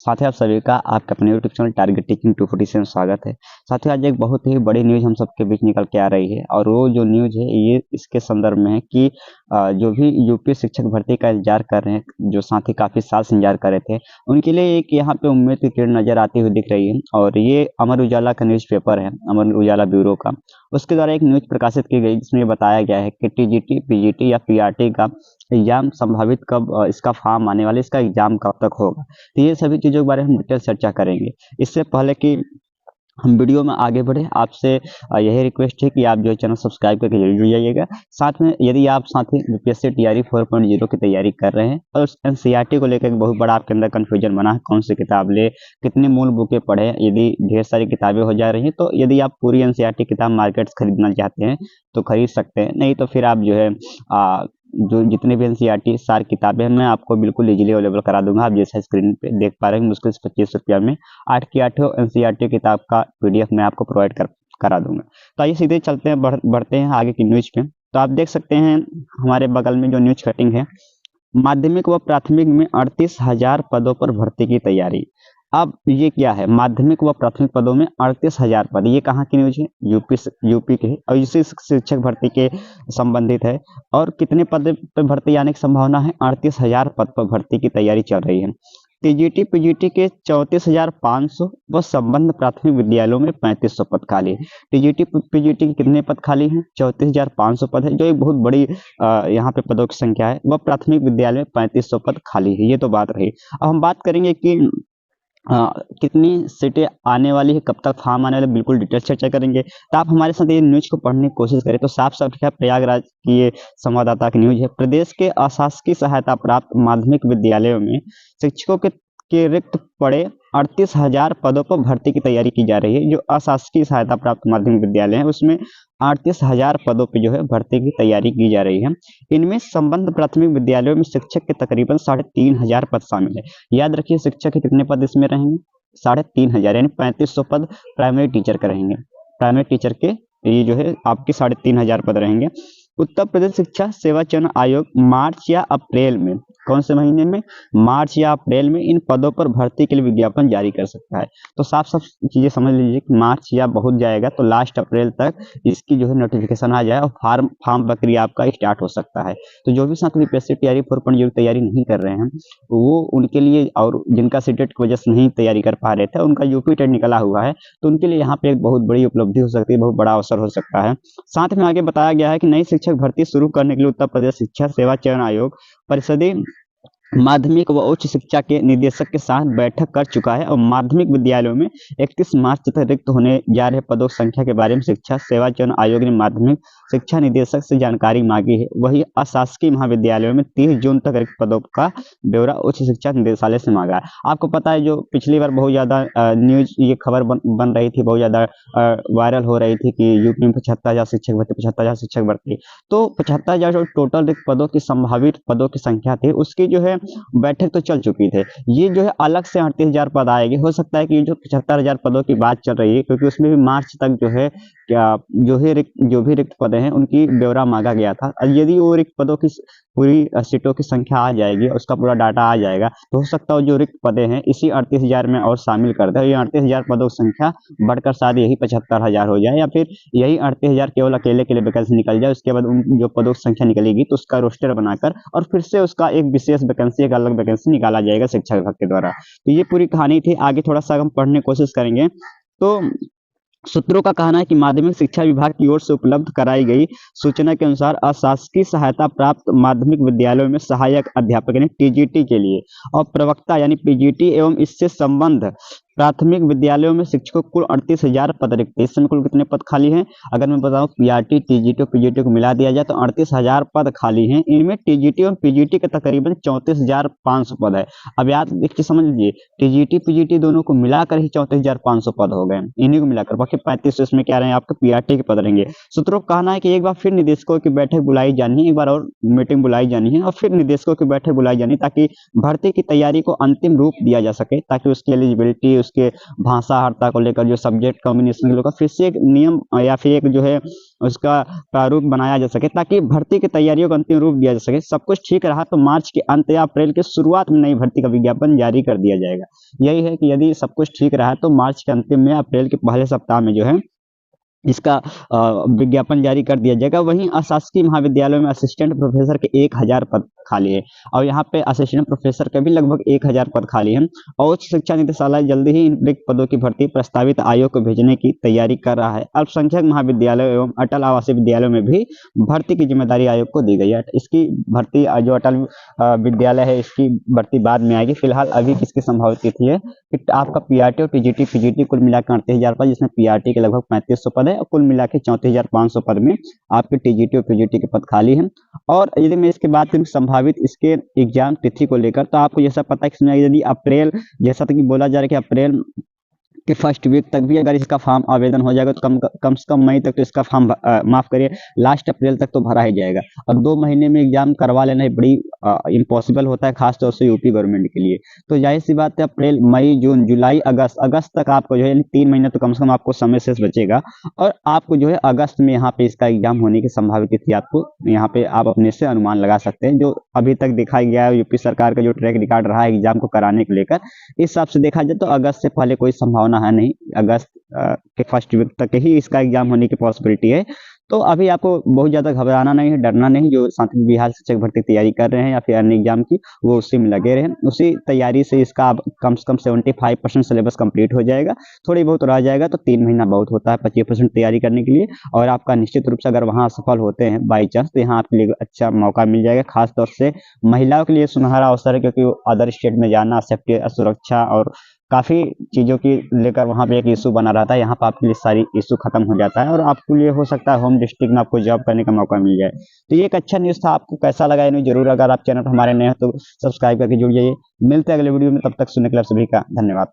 साथ ही आप सभी का आपके अपने यूट्यूब चैनल टारगेट टीचिंग 247 में स्वागत है। साथियों, आज एक बहुत ही बड़ी न्यूज़ हम सबके बीच निकल के आ रही है और वो जो न्यूज़ है ये इसके संदर्भ में है कि जो भी यूपी शिक्षक भर्ती का इंतजार कर रहे हैं, जो साथी काफ़ी साल से इंतजार कर रहे थे, उनके लिए एक यहाँ पे उम्मीद की किरण नज़र आती हुई दिख रही है। और ये अमर उजाला का न्यूज़पेपर है, अमर उजाला ब्यूरो का। उसके द्वारा एक न्यूज़ प्रकाशित की गई जिसमें बताया गया है कि टीजीटी, पीजीटी या पीआरटी का एग्जाम संभावित कब इसका फॉर्म आने वाला है, इसका एग्जाम कब तक होगा। तो ये सभी चीज़ों के बारे में हम डिटेल चर्चा करेंगे। इससे पहले कि हम वीडियो में आगे बढ़े, आपसे यही रिक्वेस्ट है कि आप जो चैनल सब्सक्राइब करके जरूर जुड़ जाइएगा। साथ में यदि आप साथ ही यूपीएससी टीआरई 4.0 की तैयारी कर रहे हैं और एनसीईआरटी को लेकर एक बहुत बड़ा आपके अंदर कन्फ्यूजन बना है, कौन सी किताब ले, कितनी मूल बुकें पढ़े, यदि ढेर सारी किताबें हो जा रही हैं तो यदि आप पूरी एनसीईआरटी किताब मार्केट खरीदना चाहते हैं तो खरीद सकते हैं, नहीं तो फिर आप जो है जो जितने भी एनसीईआरटी सारी किताबें हैं मैं आपको बिल्कुल इजीली अवेलेबल करा दूंगा। आप जैसा स्क्रीन पे देख पा रहे हैं, मुश्किल से 25 रुपया में 8 की 8 एनसीईआरटी किताब का पीडीएफ मैं आपको प्रोवाइड करा दूंगा। तो आइए सीधे चलते हैं, बढ़ते हैं आगे की न्यूज पे। तो आप देख सकते हैं हमारे बगल में जो न्यूज कटिंग है, माध्यमिक व प्राथमिक में 38,000 पदों पर भर्ती की तैयारी। अब ये क्या है, माध्यमिक व प्राथमिक पदों में 38,000 पद, ये कहाँ की न्यूज है? यूपी के और इसी शिक्षक भर्ती के संबंधित है। और कितने पद पर भर्ती आने की संभावना है? 38,000 पद पर भर्ती की तैयारी चल रही है। टीजीटी पीजीटी के 34,500 व संबद्ध प्राथमिक विद्यालयों में 3500 पद खाली है। टीजीटी पीजीटी के कितने पद खाली हैं? 34,500 पद है, जो एक बहुत बड़ी यहाँ पे पदों की संख्या है। वह प्राथमिक विद्यालय में 3500 पद खाली है। ये तो बात रही। अब हम बात करेंगे कि कितनी सीटें आने वाली है, कब तक फॉर्म आने वाले, बिल्कुल डिटेल चर्चा करेंगे। तो आप हमारे साथ ये न्यूज को पढ़ने की कोशिश करें तो साफ साफ लिखा है, प्रयागराज की ये संवाददाता की न्यूज है। प्रदेश के अशासकीय सहायता प्राप्त माध्यमिक विद्यालयों में शिक्षकों के रिक्त पड़े 38,000 पदों पर भर्ती की तैयारी की जा रही है। जो अशासकीय सहायता प्राप्त माध्यमिक विद्यालय है उसमें 38,000 पदों पर जो है भर्ती की तैयारी की जा रही है। इनमें संबद्ध प्राथमिक विद्यालयों में शिक्षक के तकरीबन 3,500 पद शामिल है। याद रखिए, शिक्षक के कितने पद इसमें रहेंगे? 3,500, यानी 3500 पद प्राइमरी टीचर के रहेंगे। प्राइमरी टीचर के ये जो है आपके 3,500 पद रहेंगे। उत्तर प्रदेश शिक्षा सेवा चयन आयोग मार्च या अप्रैल में, कौन से महीने में? मार्च या अप्रैल में इन पदों पर भर्ती के लिए विज्ञापन जारी कर सकता है। तो साफ साफ चीजें समझ लीजिए कि मार्च या बहुत जाएगा तो लास्ट अप्रैल तक इसकी जो है नोटिफिकेशन आ जाए और फॉर्म प्रक्रिया आपका स्टार्ट हो सकता है। तो जो भी साथ यूपीएससी टीआरई 4.0 तैयारी नहीं कर रहे हैं वो उनके लिए, और जिनका सीटेट की वजह से नहीं तैयारी कर पा रहे थे, उनका यूपी टेट निकला हुआ है, तो उनके लिए यहाँ पे एक बहुत बड़ी उपलब्धि हो सकती है, बहुत बड़ा अवसर हो सकता है। साथ में आगे बताया गया है कि नई शिक्षक भर्ती शुरू करने के लिए उत्तर प्रदेश शिक्षा सेवा चयन आयोग परिषदीय माध्यमिक व उच्च शिक्षा के निदेशक के साथ बैठक कर चुका है और माध्यमिक विद्यालयों में 31 मार्च तक रिक्त होने जा रहे पदों की संख्या के बारे में शिक्षा सेवा चयन आयोग ने माध्यमिक शिक्षा निदेशक से जानकारी मांगी है। वही अशासकीय महाविद्यालयों में 30 जून तक रिक्त पदों का ब्यौरा उच्च शिक्षा निदेशालय से मांगा है। आपको पता है, जो पिछली बार बहुत ज्यादा न्यूज ये खबर बन रही थी, बहुत ज्यादा वायरल हो रही थी कि यूपी में 75,000 शिक्षक भर्ती, 75,000 शिक्षक भर्ती। तो 75,000 जो टोटल रिक्त पदों की संभावित पदों की संख्या थी उसकी जो है बैठक तो चल चुकी थे। ये जो है अलग से 38,000 पद आएंगे। हो सकता है कि जो 75,000 पदों की बात चल रही है, क्योंकि उसमें भी मार्च तक जो है क्या जो भी रिक्त पद हैं उनकी ब्यौरा मांगा गया था। और यदि वो रिक्त पदों की पूरी सीटों की संख्या आ जाएगी, उसका पूरा डाटा आ जाएगा, तो हो सकता है जो रिक्त पदे हैं इसी 38,000 में और शामिल कर दे। ये 38,000 पदों की संख्या बढ़कर शायद यही 75,000 हो जाए, या फिर यही 38,000 केवल अकेले के लिए वैकेंसी निकल जाए। उसके बाद उन जो पदों की संख्या निकलेगी तो उसका रोस्टर बनाकर और फिर से उसका एक विशेष वैकेंसी, एक अलग वैकेंसी निकाला जाएगा शिक्षा विभाग के द्वारा। तो ये पूरी कहानी थी। आगे थोड़ा सा हम पढ़ने की कोशिश करेंगे। तो सूत्रों का कहना है कि माध्यमिक शिक्षा विभाग की ओर से उपलब्ध कराई गई सूचना के अनुसार अशासकीय सहायता प्राप्त माध्यमिक विद्यालयों में सहायक अध्यापक यानी टीजीटी के लिए और प्रवक्ता यानी पीजीटी एवं इससे संबद्ध प्राथमिक विद्यालयों में शिक्षकों कुल 38,000 पद रिक्त है। इस समय कुल कितने पद खाली हैं? अगर मैं बताऊं पीआरटी टीजीटी और पीजीटी को मिला दिया जाए तो 38,000 पद खाली हैं। इनमें टीजीटी और पीजीटी के तकरीबन 34,500 पद है। अब याद देखिए, समझ लीजिए, टीजीटी पीजीटी दोनों को मिलाकर ही 34,500 पद हो गए, इन्हीं को मिलाकर। बाकी 3500 इसमें क्या रहे आपके पीआरटी के पद रहेंगे। सूत्रों का कहना है कि एक बार फिर निदेशकों की बैठक बुलाई जानी है, एक बार और मीटिंग बुलाई जानी है और फिर निदेशकों की बैठक बुलाई जानी, ताकि भर्ती की तैयारी को अंतिम रूप दिया जा सके, ताकि उसकी एलिजिबिलिटी, उसके भाषाहरता को लेकर, जो सब्जेक्ट कॉम्बिनेशन को लेकर फिर से एक नियम या फिर एक जो है उसका प्रारूप बनाया जा सके, ताकि भर्ती की तैयारियों को अंतिम रूप दिया जा सके। सब कुछ ठीक रहा तो मार्च के अंत या अप्रैल के शुरुआत में नई भर्ती का विज्ञापन जारी कर दिया जाएगा। यही है कि यदि सब कुछ ठीक रहा तो मार्च के अंतिम में, अप्रैल के पहले सप्ताह में जो है इसका विज्ञापन जारी कर दिया जाएगा। वहीं अशासकीय महाविद्यालयों में असिस्टेंट प्रोफेसर के 1000 पद खाली है, और यहाँ पे असिस्टेंट प्रोफेसर के भी लगभग 1000 पद खाली हैं। और उच्च शिक्षा निदेशालय जल्दी ही इन रिक्त पदों की भर्ती प्रस्तावित आयोग को भेजने की तैयारी कर रहा है। अल्पसंख्यक महाविद्यालयों एवं अटल आवासीय विद्यालयों में भी भर्ती की जिम्मेदारी आयोग को दी गई है। इसकी भर्ती जो अटल विद्यालय है इसकी भर्ती बाद में आएगी। फिलहाल अभी किसकी संभावित तिथि है कि आपका पीआरटी और पीजीटी कुल मिलाकर 38,000 पद, जिसमें पीआरटी के लगभग 3500 पद है और कुल मिला के 34,500 पद में आपके टीजीटी और पीजीटी के पद खाली हैं। और यदि मैं इसके बाद संभावित इसके एग्जाम तिथि को लेकर, तो आपको ये सब पता है कि यदि अप्रैल, जैसा कि बोला जा रहा है कि अप्रैल कि फर्स्ट वीक तक भी अगर इसका फॉर्म आवेदन हो जाएगा तो कम से कम मई तक तो इसका फॉर्म माफ करिए लास्ट अप्रैल तक तो भरा ही जाएगा। और 2 महीने में एग्जाम करवा लेना ही बड़ी इम्पॉसिबल होता है, खासतौर से यूपी गवर्नमेंट के लिए। तो जाहिर सी बात है अप्रैल, मई, जून, जुलाई, अगस्त तक आपको जो है 3 महीने तो कम से कम आपको समय शेष बचेगा। और आपको जो है अगस्त में यहाँ पे इसका एग्जाम होने की संभावित तिथि आपको यहाँ पे आप अपने से अनुमान लगा सकते हैं। जो अभी तक दिखाया गया है यूपी सरकार का जो ट्रैक रिकॉर्ड रहा है एग्जाम को कराने को लेकर, इस हिसाब से देखा जाए तो अगस्त से पहले कोई संभावना है नहीं। अगस्त के फर्स्ट वीक तक ही इसका एग्जाम होने की पॉसिबिलिटी है। तो अभी आपको बहुत ज़्यादा घबराना नहीं है, डरना नहीं। जो शांति बिहार शिक्षक भर्ती तैयारी कर रहे हैं या फिर अन्य एग्जाम की, वो उसी में लगे रहें। उसी तैयारी से इसका कम से कम 75% सिलेबस कंप्लीट हो जाएगा। थोड़ी बहुत रह जाएगा तो 3 महीना बहुत होता है 25% तैयारी करने के लिए। और आपका निश्चित रूप से अगर वहाँ सफल होते हैं बाई चांस, तो यहाँ आपके लिए अच्छा मौका मिल जाएगा। खासतौर से महिलाओं के लिए सुनहरा अवसर है, क्योंकि अदर स्टेट में जाना, सेफ्टी, सुरक्षा और काफ़ी चीज़ों की लेकर वहाँ पे एक इशू बना रहता है। यहाँ पर आपके लिए सारी इशू खत्म हो जाता है और आपके लिए हो सकता है होम डिस्ट्रिक्ट में आपको जॉब करने का मौका मिल जाए। तो ये एक अच्छा न्यूज़ था। आपको कैसा लगा ये न्यूज़ जरूर, अगर आप चैनल पर हमारे नए हो तो सब्सक्राइब करके जुड़ जाइए। मिलते हैं अगले वीडियो में, तब तक सुनने के लिए आप सभी का धन्यवाद।